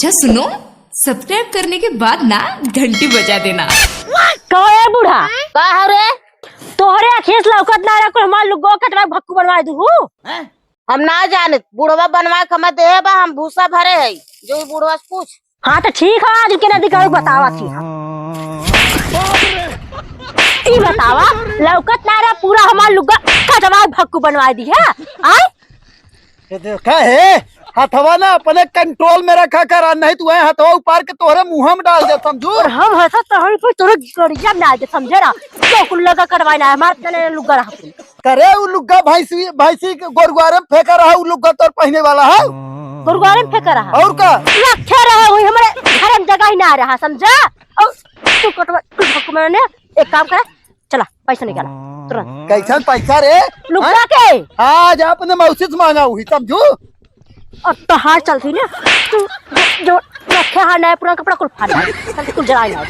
अच्छा सुनो, सब्सक्राइब करने के बाद ना घंटी बजा देना। कहो ए बूढ़ा का रे तोहरे अखियस लौकत ना रहा हमार लुगो कतरा भक्कू बनवा दू हम ना जाने बुढ़वा बनवा के हमें दे बा हम भूसा भरे है जो बुढ़वा से पूछ। हाँ तो ठीक है आज के नदी का बतावा थी ई बतावा लौकत ना रहा पूरा हमार लुगा कतरा भक्कू बनवा दी है आय देखा है हथवा ना अपने कंट्रोल में रखा कर नहीं तू हथवा उपार के तोहरे मुंह में डाल दे समझू। और हम हंसा तोहरे पर तोरे गड़िया ना दे समझे ना तो कुल लगा करवाना है हमार तने लुगा रहा करे उ लुग्गा भैंसी के गोरगुआरे में फेंका रहा उ लुग्गा तोर पहने वाला है गुरुद्वारे में फेंका रहा और का रखे रहे वही हमारे घर में जगह ही ना रहा समझा। और तू कटवा तू भक्कू मैंने एक काम कर चला पैसा निकाला तुरंत कैसा पैसा रे लुगा के आज अपने मौसी से मांगा हुई समझू। अब तो हार चलती ना तू जो रखे हार नया पुराना कपड़ा कुल फाड़ चल कुल जरा ना